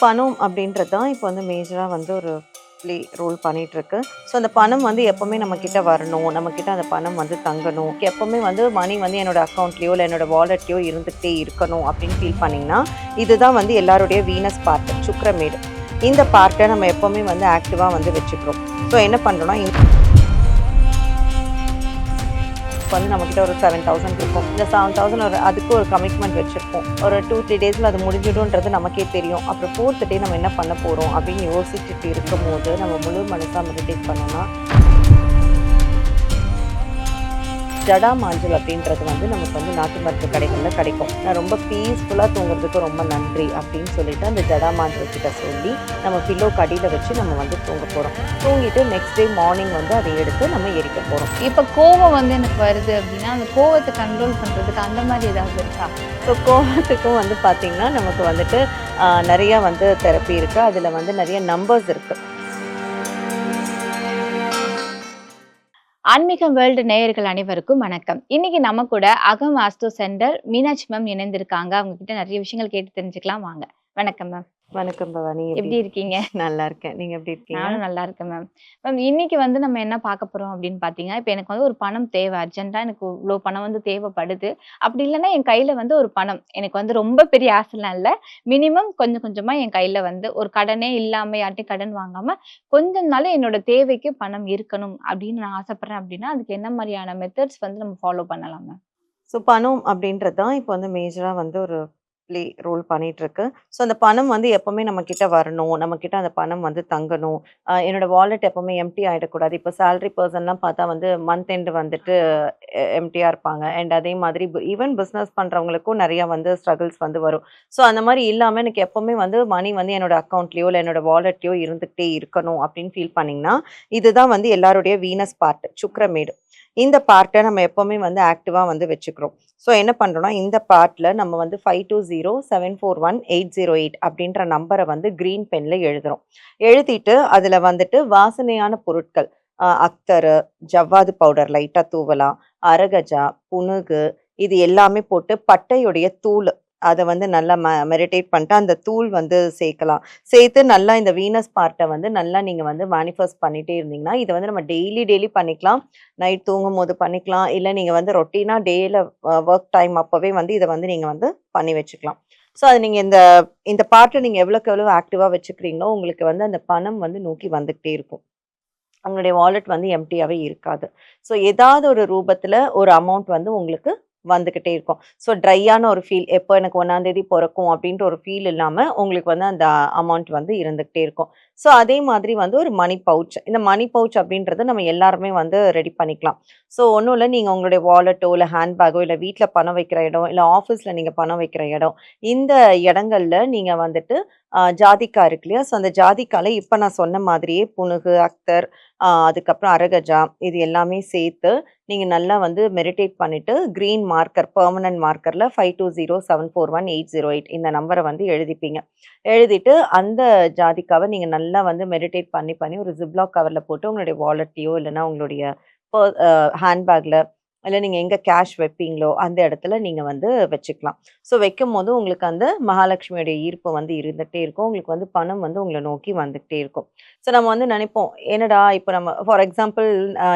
பணம் அப்படின்றது தான் இப்போ வந்து மேஜரா வந்து ஒரு ப்ளே ரோல் பண்ணிட்டுருக்கு. ஸோ அந்த பணம் வந்து எப்பவுமே நம்மக்கிட்ட வரணும். நம்மக்கிட்ட அந்த பணம் வந்து தங்கணும். எப்பவுமே வந்து மணி வந்து என்னோட அக்கவுண்ட்லயோ, இல்ல என்னோட வாலெட்லயோ இருந்துகிட்டே இருக்கணும் அப்படின்னு ஃபீல் பண்ணீங்கன்னா, இதுதான் வந்து எல்லாருடைய வீனஸ் பார்ட் சுக்கிரமேடு. இந்த பார்ட்ட நம்ம எப்பவுமே வந்து ஆக்டிவா வந்து வச்சுக்கிறோம். ஸோ என்ன பண்றோம்னா, இப்போ வந்து நம்மக்கிட்ட ஒரு 7,000 இருக்கும். இந்த 7,000 அதுக்கு ஒரு கமிட்மெண்ட் வச்சிருப்போம். ஒரு 2, 3 டேஸ்ல அது முடிஞ்சிடும்ன்றது நமக்கே தெரியும். அப்புறம் 4த் டே நம்ம என்ன பண்ண போறோம் அப்படின்னு யோசிச்சுட்டு இருக்கும்போது, நம்ம முழு மனசா மெடிடேட் பண்ணோம்னா, ஜடாமாஞ்சல் அப்படின்றது வந்து நமக்கு வந்து நாட்டு மருந்து கடைகள்ல கிடைக்கும். நான் ரொம்ப பீஸ்ஃபுல்லா தூங்குறதுக்கு ரொம்ப நன்றி அப்படின்னு சொல்லிட்டு அந்த ஜடாமாஞ்சல் கிட்ட சொல்லி நம்ம பில்லோக்கு அடியில வச்சு நம்ம வந்து தூங்க போறோம். தூங்கிட்டு நெக்ஸ்ட் டே மார்னிங் வந்து அதை எடுத்து நம்ம எரிக்க போறோம். இப்ப கோவம் வந்து எனக்கு வருது அப்படின்னா, அந்த கோவத்த கண்ட்ரோல் பண்றதுக்கு அந்த மாரி ஏதாவது இருக்கா? ஸோ கோவத்துக்கும் வந்து பார்த்தீங்கன்னா, நமக்கு வந்துட்டு நெறைய வந்து தெரப்பி இருக்கு. அதுல வந்து நெறைய நம்பர்ஸ் இருக்கு. ஆன்மீகம் வேர்ல்டு நேயர்கள் அனைவருக்கும் வணக்கம். இன்னைக்கு நம்ம கூட அகம் வாஸ்து சென்டர் மீனாட்சி மேம் இணைந்திருக்காங்க. அவங்க கிட்ட நெறைய விஷயங்கள் கேட்டு தெரிஞ்சுக்கலாம் வாங்க. வணக்கம் மேம். வணக்கம் பவானி. எப்படி எப்படி இருக்கீங்க? நல்லா இருக்கேன். நீங்க எப்படி இருக்கீங்க? நானும் நல்லா இருக்கேன் மேம். மேம் இன்னைக்கு வந்து நம்ம என்ன பார்க்க போறோம் அப்படின்னு பார்த்தீங்கன்னா, இப்ப எனக்கு வந்து ஒரு பணம் தேவை. அர்ஜென்ட்டா எனக்கு இவ்ளோ பணம் வந்து தேவைப்படுது. அப்படி இல்லன்னா என் கையில வந்து ஒரு பணம். எனக்கு வந்து ரொம்ப பெரிய ஆசைலாம் இல்ல. மினிமம் கொஞ்சம் கொஞ்சமா என் கையில வந்து ஒரு கடனே இல்லாம யார்ட்டயும் கடன் வாங்காம, கொஞ்ச நாள் என்னோட தேவைக்கு பணம் இருக்கணும் அப்படின்னு நான் ஆசைப்படுறேன் அப்படின்னா, அதுக்கு என்ன மாரியான மெத்தட்ஸ் வந்து நம்ம ஃபாலோ பண்ணலாம் மேம்? ஸோ பணம் அப்படின்றது தான் இப்போ வந்து மேஜரா வந்து ஒரு ப்ளே ரோல் பண்ணிட்டுருக்கு. ஸோ அந்த பணம் வந்து எப்பவுமே நம்மக்கிட்ட வரணும். நம்மக்கிட்ட அந்த பணம் வந்து தங்கணும். என்னோட வாலெட் எப்பவுமே எம்ப்டி ஆயிடக்கூடாது. இப்போ சேலரி பெர்சன்லாம் பார்த்தா வந்து மந்த் எண்ட் வந்துட்டு எம்ப்டியா இருப்பாங்க. அண்ட் அதே மாதிரி ஈவன் பிசினஸ் பண்றவங்களுக்கும் நெறைய வந்து ஸ்ட்ரகிள்ஸ் வந்து வரும். ஸோ அந்த மாரி இல்லாம எனக்கு எப்பவுமே வந்து மணி வந்து என்னோட அக்கவுண்ட்லயோ, இல்ல என்னோட வாலெட்லயோ இருந்துகிட்டே இருக்கணும் அப்படின்னு ஃபீல் பண்ணீங்கன்னா, இதுதான் வந்து எல்லாருடைய வீனஸ் பார்ட் சுக்கிரமேடு. இந்த பார்ட்ட நம்ம எப்பவுமே வந்து ஆக்டிவா வந்து வச்சுக்கிறோம். ஸோ என்ன பண்றோம்னா, இந்த பார்ட்ல நம்ம வந்து 5207418008 அப்படின்ற நம்பர வந்து கிரீன் பென்ல எழுதுறோம். எழுதிட்டு அதுல வந்துட்டு வாசனையான பொருட்கள் அத்தரு, ஜவ்வாது பவுடர் லைட்டா தூவலாம், அரகஜா, புனுகு இது எல்லாமே போட்டு பட்டையுடைய தூளு அத வந்து நல்லா மெரிடேட் பண்ணிட்டு அந்த தூள் வந்து சேர்க்கலாம். சேர்த்து நல்லா இந்த வீனஸ் பார்ட்ட வந்து நல்லா நீங்க வந்து மேனிஃபெஸ்ட் பண்ணிட்டே இருந்தீங்கன்னா, இத வந்து நம்ம டெய்லி பண்ணிக்கலாம். நைட் தூங்கும்போது பண்ணிக்கலாம். இல்ல நீங்க வந்து ரொட்டீனா டேல வொர்க் டைம் அப்பவே வந்து இத வந்து நீங்க வந்து பண்ணி வச்சுக்கலாம். ஸோ அது நீங்க இந்த இந்த பார்ட்ட நீங்க எவ்வளோக்கு எவ்வளோ ஆக்டிவா வச்சுக்கிறீங்களோ, உங்களுக்கு வந்து அந்த பணம் வந்து நோக்கி வந்துகிட்டே இருக்கும். உங்களுடைய வாலெட் வந்து எம்ப்டியாவே இருக்காது. ஸோ ஏதாவது ஒரு ரூபத்துல ஒரு அமௌண்ட் வந்து உங்களுக்கு வந்துகிட்டே இருக்கும். ஸோ ட்ரையான ஒரு ஃபீல் எப்போ எனக்கு 1ஆம் தேதி பொறக்கும் அப்படின்ற ஒரு ஃபீல் இல்லாம உங்களுக்கு வந்து அந்த அமௌண்ட் வந்து இருந்துகிட்டே இருக்கும். ஸோ அதே மாதிரி வந்து ஒரு மணி பவுச். இந்த மணி பவுச் அப்படின்றத நம்ம எல்லாருமே வந்து ரெடி பண்ணிக்கலாம். ஸோ ஒண்ணும் இல்ல நீங்க உங்களுடைய வாலெட்டோ, இல்ல ஹேண்ட் பேக்கோ, இல்ல வீட்ல பணம் வைக்கிற இடம், இல்ல ஆஃபீஸ்ல நீங்க பணம் வைக்கிற இடம், இந்த இடங்கள்ல நீங்க வந்துட்டு ஜாதிக்கா இருக்கு இல்லையா? ஸோ அந்த ஜாதிக்கால இப்ப நான் சொன்ன மாதிரியே புனுகு, அக்தர் அதுக்கப்புறம் அரகஜா இது எல்லாமே சேர்த்து, நீங்க நல்லா வந்து மெடிடேட் பண்ணிட்டு, கிரீன் மார்க்கர் பெர்மனன்ட் மார்க்கர்ல 5207418008 இந்த நம்பர வந்து எழுதிப்பீங்க. எழுதிட்டு அந்த ஜாதிக்காவ நீங்க நல்லா வந்து மெடிடேட் பண்ணி ஒரு ஜிப்லாக் கவர்ல போட்டு உங்களுடைய வாலெட்லயோ இல்லன்னா உங்களுடைய பெர் ஹேண்ட் பேக்ல இல்ல நீங்க எங்க கேஷ் வைப்பீங்களோ, அந்த இடத்துல நீங்க வந்து வச்சுக்கலாம். ஸோ வைக்கும்போது உங்களுக்கு அந்த மகாலட்சுமியோட ஈர்ப்பு வந்து இருந்துட்டே இருக்கும். உங்களுக்கு வந்து பணம் வந்து உங்கள நோக்கி வந்துகிட்டே இருக்கும். ஸோ நம்ம வந்து நினைப்போம், என்னடா இப்ப நம்ம ஃபார் எக்ஸாம்பிள்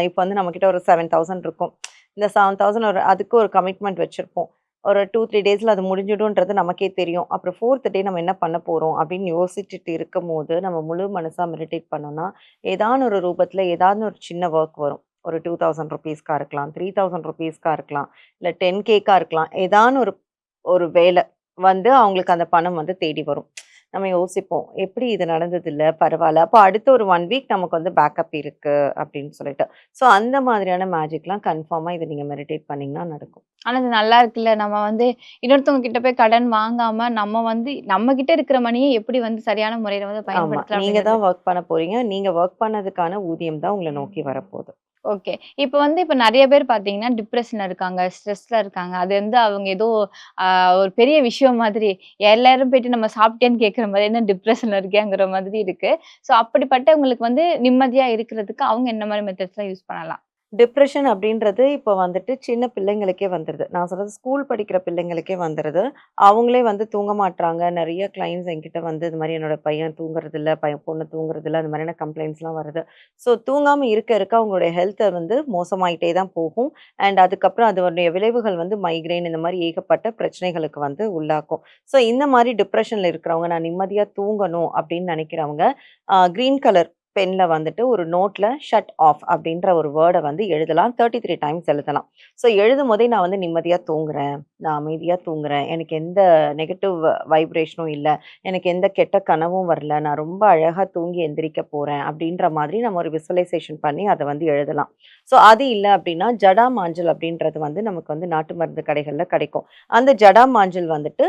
இப்ப வந்து நம்மகிட்ட ஒரு 7,000 இருக்கும். இந்த 7,000 அதுக்கு ஒரு கமிட்மெண்ட் வச்சிருப்போம். ஒரு 2, 3 டேஸ்ல அது முடிஞ்சிடும்ன்றது நமக்கே தெரியும். அப்புறம் 4த் டே நம்ம என்ன பண்ண போறோம் அப்படின்னு யோசிச்சுட்டு இருக்கும்போது, நம்ம முழு மனசா மெடிடேட் பண்ணோம்னா, ஏதான ஒரு ரூபத்துல ஏதாவது ஒரு சின்ன வொர்க் வரும். ஒரு ₹2,000 இருக்கலாம், ₹3,000 இருக்கலாம், இல்ல 10K இருக்கலாம். ஏதான ஒரு ஒரு வேலை வந்து அவங்களுக்கு அந்த பணம் வந்து தேடி வரும். நம்ம யோசிப்போம், எப்படி இது நடந்ததில்ல, பரவால்ல. அப்போ அடுத்த ஒரு 1 வீக் நமக்கு வந்து பேக்கப் இருக்கு அப்படின்னு சொல்லிட்டு. ஸோ அந்த மாதிரியான மேஜிக்லாம் கன்ஃபார்மா இத நீங்க மெடிடேட் பண்ணீங்கன்னா நடக்கும். ஆனா இது நல்லா இருக்குல்ல. நம்ம வந்து இன்னொருத்தவங்க கிட்ட போய் கடன் வாங்காம, நம்ம வந்து நம்ம கிட்ட இருக்கிற மணிய எப்படி வந்து சரியான முறையில வந்து ஆமா. பயன்படுத்தலாம் நீங்க அப்படிங்கிறது. தான் வொர்க் பண்ண போறீங்க. நீங்க வொர்க் பண்ணதுக்கான ஊதியம் தான் உங்கள நோக்கி வரப்போது. ஓகே. இப்ப நெறைய பேர் பார்த்தீங்கன்னா, டிப்ரஷன்ல இருக்காங்க, ஸ்ட்ரெஸ்ல இருக்காங்க. அது வந்து அவங்க ஏதோ அ ஒரு பெரிய விஷயம் மாதிரி, எல்லாரும் போயிட்டு நம்ம சாப்பிட்டியான்னு கேட்கிற மாரி, என்ன டிப்ரஷன்ல இருக்கியாங்கிற மாதிரி இருக்கு. ஸோ அப்படிப்பட்டவங்களுக்கு வந்து நிம்மதியா இருக்கிறதுக்கு அவங்க என்ன மாரி மெத்தட்ஸ்லாம் யூஸ் பண்ணலாம்? டிப்ரஷன் அப்படின்றது இப்போ வந்துட்டு சின்ன பிள்ளைங்களுக்கே வந்துருது. நான் சொல்றது ஸ்கூல் படிக்கிற பிள்ளைங்களுக்கே வந்துருது. அவங்களே வந்து தூங்க மாட்றாங்க. நெறைய கிளையண்ட்ஸ் என்கிட்ட வந்து இது மாரி என்னோட பையன் தூங்குறதில்ல, பொண்ணு தூங்குறதில்ல, அந்த மாதிரியான கம்ப்ளைண்ட்ஸ்லாம் வருது. ஸோ தூங்காம இருக்க இருக்க அவங்களுடைய ஹெல்த் வந்து மோசமாயிட்டே தான் போகும். அண்ட் அதுக்கப்புறம் அதனுடைய விளைவுகள் வந்து மைக்ரேன் இந்த மாரி ஏகப்பட்ட பிரச்சனைகளுக்கு வந்து உள்ளாக்கும். ஸோ இந்த மாரி டிப்ரஷன்ல இருக்கிறவங்க, நான் நிம்மதியா தூங்கணும் அப்படின்னு நெனைக்கிறவங்க, கிரீன் கலர் பென்ல வந்துட்டு ஒரு நோட்ல ஷட் ஆஃப் அப்படின்ற ஒரு வேர்ட வந்து எழுதலாம். 33 டைம்ஸ் எழுதலாம். ஸோ எழுதும்போதே நான் வந்து நிம்மதியா தூங்குறேன். நான் அமைதியா தூங்குறேன். எனக்கு எந்த நெகட்டிவ் வைப்ரேஷனும் இல்ல. எனக்கு எந்த கெட்ட கனவும் வரல. நான் ரொம்ப அழகா தூங்கி எந்திரிக்க போறேன். அப்படின்ற மாதிரி நம்ம ஒரு விசுவலைசேஷன் பண்ணி அத வந்து எழுதலாம். ஸோ அது இல்ல அப்படின்னா, ஜடாமாஞ்சல் அப்படின்றது வந்து நமக்கு வந்து நாட்டு மருந்து கடைகள்ல கிடைக்கும். அந்த ஜடாமாஞ்சல் வந்துட்டு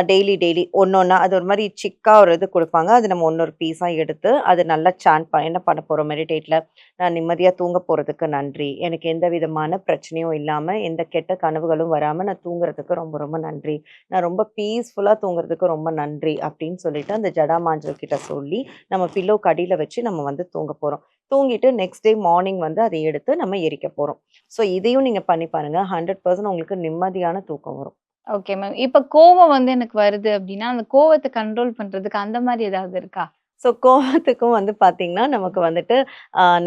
டெய்லி ஒண்ணொண்ணா அது ஒரு மாரி சிக்கா ஒரு இது குடுப்பாங்க. அது நம்ம ஒண்ணொரு பீஸா எடுத்து, அது நல்லா சாண்ட் என்ன பண்ண போறோம் மெடிடேட்ல, நான் நிம்மதியா தூங்க போறதுக்கு நன்றி. எனக்கு எந்த விதமான பிரச்சனையும் இல்லாம, எந்த கெட்ட கனவுகளும் வராம நான் தூங்குறதுக்கு ரொம்ப ரொம்ப நன்றி. நான் ரொம்ப பீஸ்ஃபுல்லா தூங்குறதுக்கு ரொம்ப நன்றி அப்படின்னு சொல்லிட்டு, அந்த ஜடாமாஞ்சல் கிட்ட சொல்லி, நம்ம பில்லோக்கு அடியில வச்சு நம்ம வந்து தூங்க போறோம். தூங்கிட்டு நெக்ஸ்ட் டே மார்னிங் வந்து அத எடுத்து நம்ம எரிக்க போறோம். ஸோ இதையும் நீங்க பண்ணி பாருங்க. 100% உங்களுக்கு நிம்மதியான தூக்கம் வரும். Okay ma'am. இப்ப கோவம் வந்து எனக்கு வருது அப்டின்னா, அந்த கோவத்த கண்ட்ரோல் பண்றதுக்கு அந்த மாரி ஏதாவது இருக்கா? ஸோ கோவத்துக்கும் வந்து பார்த்தீங்கன்னா, நமக்கு வந்துட்டு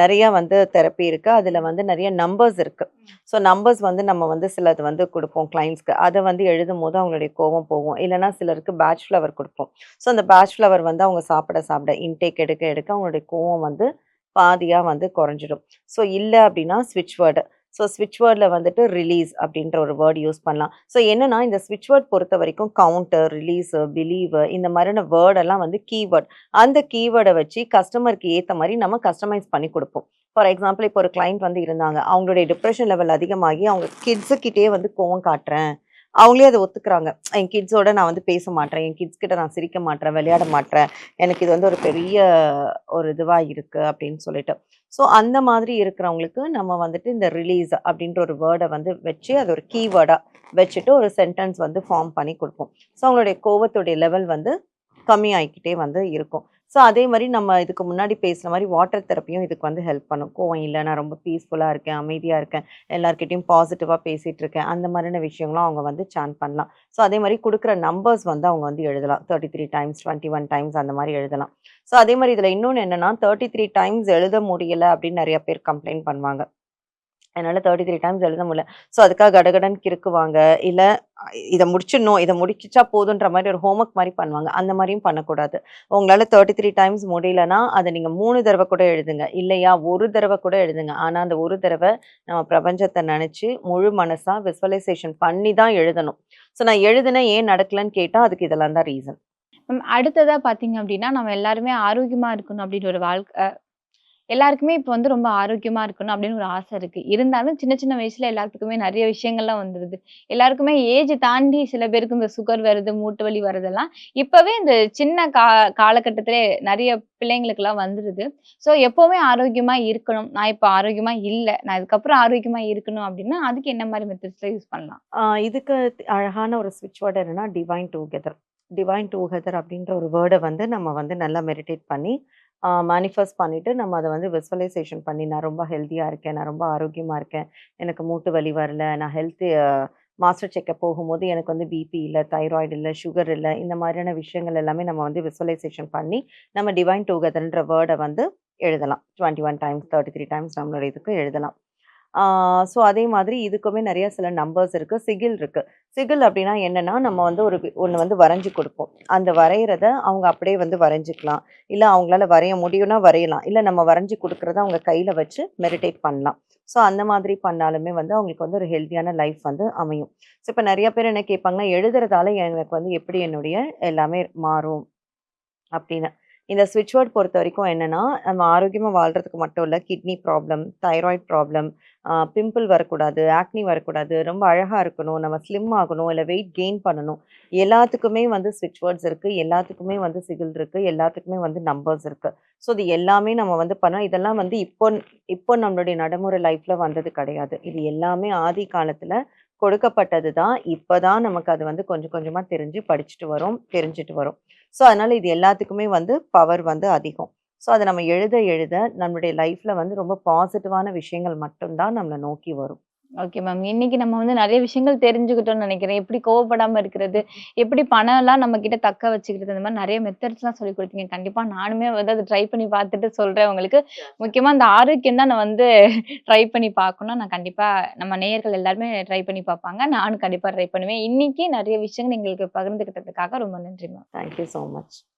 நெறைய வந்து தெரப்பி இருக்கு. அதுல வந்து நெறைய நம்பர்ஸ் இருக்கு. ஸோ நம்பர்ஸ் வந்து நம்ம வந்து சிலது வந்து குடுப்போம் கிளையண்ட்ஸ்க்கு. அத வந்து எழுதும்போது அவங்களுடைய கோவம் போகும். இல்லன்னா சிலருக்கு பேட்ச் ஃப்ளவர் குடுப்போம். ஸோ அந்த பேட்ச் ஃப்ளவர் வந்து அவங்க சாப்பிட இன்டேக் எடுக்க எடுக்க அவங்களுடைய கோவம் வந்து பாதியா வந்து குறைஞ்சிடும். ஸோ இல்ல அப்டின்னா ஸ்விட்ச் வேர்டு. ஸோ ஸ்விட்ச் வேர்ட்ல வந்துட்டு ரிலீஸ் அப்டின்ற ஒரு வேர்ட் யூஸ் பண்ணலாம். ஸோ என்னன்னா, இந்த ஸ்விட்ச் வேர்ட் பொறுத்தவரைக்கும் கவுண்டர், ரிலீஸு, பிலீவு இந்த மாரியான வேர்டெல்லாம் வந்து கீவேர்ட். அந்த கீவேர்ட வச்சு கஸ்டமருக்கு ஏத்த மாரி நம்ம கஸ்டமைஸ் பண்ணி குடுப்போம். ஃபார் எக்ஸாம்பிள் இப்போ ஒரு கிளையண்ட் வந்து இருந்தாங்க. அவங்களுடைய டிப்ரஷன் லெவல் அதிகமாகி அவங்க கிட்ஸு கிட்டயே வந்து கோவம் காட்டுறேன். அவங்களே அத ஒத்துக்கிறாங்க. என் கிட்ஸோட நான் வந்து பேச மாட்றேன். என் கிட்ஸ் கிட்ட நான் சிரிக்க மாட்றேன், விளையாட மாட்றேன். எனக்கு இது வந்து ஒரு பெரிய ஒரு இதுவா இருக்கு அப்படின்னு சொல்லிட்டு. ஸோ அந்த மாதிரி இருக்கிறவங்களுக்கு நம்ம வந்துட்டு இந்த ரிலீஸ் அப்படின்ற ஒரு வேர்ட வந்து வச்சு, அது ஒரு கீவேர்டா வச்சுட்டு ஒரு சென்டென்ஸ் வந்து ஃபார்ம் பண்ணி குடுப்போம். ஸோ அவங்களுடைய கோவத்துடைய லெவல் வந்து கம்மியாயிக்கிட்டே வந்து இருக்கும். ஸோ அதே மாரி நம்ம இதுக்கு முன்னாடி பேசுன மாரி வாட்டர் தெரப்பியும் இதுக்கு வந்து ஹெல்ப் பண்ணும். கோவம் இல்ல, நான் ரொம்ப பீஸ்ஃபுல்லா இருக்கேன், அமைதியா இருக்கேன், எல்லார்கிட்டயும் பாசிட்டிவா பேசிட்டு இருக்கேன். அந்த மாரியான விஷயங்களும் அவங்க வந்து சாண்ட் பண்ணலாம். ஸோ அதே மாரி குடுக்குற நம்பர்ஸ் வந்து அவங்க வந்து எழுதலாம். 33 டைம்ஸ், 21 டைம்ஸ் அந்த மாரி எழுதலாம். ஸோ அதே மாரி இதுல இன்னொன்னு என்னன்னா, 33 டைம்ஸ் எழுத முடியல அப்படின்னு நெறைய பேர் கம்ப்ளைண்ட் பண்ணுவாங்க. என்னால 33 டைம்ஸ் எழுத முடியல. ஸோ அதுக்காக கடகடன்னு கிறுக்குவாங்க. இல்ல இத முடிச்சிடணும், இத முடிச்சுட்டா போதுன்ற மாரி ஒரு ஹோம்வொர்க் மாரி பண்ணுவாங்க. அந்த மாரியும் பண்ணக்கூடாது. உங்களால 33 டைம்ஸ் முடியலன்னா, அத நீங்க 3 தடவ கூட எழுதுங்க. இல்லையா 1 தடவ கூட எழுதுங்க. ஆனா அந்த ஒரு தடவ நம்ம பிரபஞ்சத்த நெனச்சு முழு மனசா விசுவலைசேஷன் பண்ணி தான் எழுதணும். ஸோ நான் எழுதுனேன் ஏன் நடக்கலன்னு கேட்டா, அதுக்கு இதெல்லாம் தான் ரீசன். அடுத்ததா பார்த்தீங்க அப்டின்னா, நம்ம எல்லாருமே ஆரோக்கியமா இருக்கணும் அப்டின்ற ஒரு எல்லாருக்குமே இப்ப வந்து ரொம்ப ஆரோக்கியமா இருக்கணும் அப்படின்னு ஒரு ஆசை இருக்கு. இருந்தாலும் சின்ன சின்ன வயசுல எல்லாத்துக்குமே நெறைய விஷயங்கள்லாம் வந்துருது. எல்லாருக்குமே ஏஜ் தாண்டி சில பேருக்கு இந்த சுகர் வருது, மூட்டு வலி வரதெல்லாம் இப்பவே இந்த சின்ன காலகட்டத்திலே நெறைய பிள்ளைங்களுக்கெல்லாம் வந்துருது. ஸோ எப்பவுமே ஆரோக்கியமா இருக்கணும். நான் இப்ப ஆரோக்கியமா இல்ல. நான் இதுக்கப்புறம் ஆரோக்கியமா இருக்கணும் அப்படின்னா, அதுக்கு என்ன மாரி மெத்தட்ஸ்லாம் யூஸ் பண்ணலாம்? இதுக்கு அழகான ஒரு ஸ்விட்ச் வேர்ட் என்னன்னா, டிவைன் டுகெதர். டிவைன் டுகெதர் அப்படின்ற ஒரு வேர்ட வந்து நம்ம வந்து நல்லா மெடிடேட் பண்ணி, மேனிஃபெஸ்ட் பண்ணிட்டு நம்ம அத வந்து விசுவலைசேஷன் பண்ணி, நான் ரொம்ப ஹெல்த்தியா இருக்கேன். நான் ரொம்ப ஆரோக்கியமா இருக்கேன். எனக்கு மூட்டு வலி வரல. நான் மாஸ்டர் செக்கப் போகும்போது எனக்கு வந்து பிபி இல்ல, தைராய்டு இல்ல, சுகர் இல்ல. இந்த மாதிரியான விஷயங்கள் எல்லாமே நம்ம வந்து விசுவலைசேஷன் பண்ணி, நம்ம டிவைன் டுகெதர்ன்ற வேர்ட வந்து எழுதலாம். 21 டைம்ஸ், 33 டைம்ஸ் நம்மளோட இதுக்கு எழுதலாம். ஆ ஸோ அதே மாதிரி இதுக்குமே நெறைய சில நம்பர்ஸ் இருக்கு. சிகில் இருக்கு. சிகில் அப்டின்னா என்னன்னா, நம்ம வந்து ஒண்ணு வந்து வரைஞ்சு குடுப்போம். அந்த வரையறத அவங்க அப்படியே வந்து வரைஞ்சுக்கலாம். இல்ல அவங்களால வரைய முடியும்னா வரையலாம். இல்ல நம்ம வரைஞ்சு குடுக்குறத அவங்க கையில வச்சு மெடிடேட் பண்ணலாம். ஸோ அந்த மாதிரி பண்ணாலுமே வந்து அவங்களுக்கு வந்து ஒரு ஹெல்த்தியான லைஃப் வந்து அமையும். ஸோ இப்ப நெறைய பேர் என்ன கேட்பாங்கன்னா, எழுதுறதால எனக்கு வந்து எப்படி என்னுடைய எல்லாமே மாறும்? அப்படின்னு. இந்த ஸ்விட்ச் வேர்ட் பொறுத்தவரைக்கும் என்னன்னா, நம்ம ஆரோக்கியமா வாழ்றதுக்கு மட்டும் இல்ல, kidney problem, thyroid problem, pimple வரக்கூடாது, ஆக்னி வரக்கூடாது, ரொம்ப அழகா இருக்கணும், நம்ம ஸ்லிம் ஆகணும், இல்ல வெயிட் கெயின் பண்ணணும். எல்லாத்துக்குமே வந்து ஸ்விட்ச் வேர்ட்ஸ் இருக்கு. எல்லாத்துக்குமே வந்து சிகில் இருக்கு. எல்லாத்துக்குமே வந்து நம்பர்ஸ் இருக்கு. ஸோ இது எல்லாமே நம்ம வந்து இதெல்லாம் வந்து இப்போ நம்மளுடைய நடைமுறை லைஃப்ல வந்தது கிடையாது. இது எல்லாமே ஆதி காலத்துல கொடுக்கப்பட்டது தான். இப்ப தான் நமக்கு அது வந்து கொஞ்சம் கொஞ்சமா தெரிஞ்சு படிச்சுட்டு வரோம், தெரிஞ்சுட்டு வரோம். ஸோ, அதனால இது எல்லாத்துக்குமே வந்து பவர் வந்து அதிகம். ஸோ அத நம்ம எழுத எழுத நம்மளுடைய லைஃப்ல வந்து ரொம்ப பாசிட்டிவான விஷயங்கள் மட்டும் தான் நம்மள நோக்கி வரும். Okay ma'am. இன்னைக்கு நம்ம வந்து நெறைய விஷயங்கள் தெரிஞ்சுக்கிட்டோம்னு நெனைக்கிறேன். எப்படி கோவப்படாம இருக்கிறது, எப்படி பணம்லாம் நம்ம கிட்ட தக்க வச்சுக்கிறது, இந்த மாரி நெறைய மெத்தட்ஸ்லாம் சொல்லிக் குடுத்தீங்க. கண்டிப்பா நானுமே வந்து அத ட்ரை பண்ணி பார்த்துட்டு சொல்றேன் உங்களுக்கு. முக்கியமா இந்த ஆரோக்கியம் தான் நான் வந்து ட்ரை பண்ணி பார்க்கணும். நான் கண்டிப்பா நம்ம நேயர்கள் எல்லாருமே ட்ரை பண்ணி பார்ப்பாங்க. நானும் கண்டிப்பா ட்ரை பண்ணுவேன். இன்னைக்கு நெறைய விஷயங்கள் எங்களுக்கு பகிர்ந்துக்கிட்டதுக்காக ரொம்ப நன்றி ma'am. Thank you so much.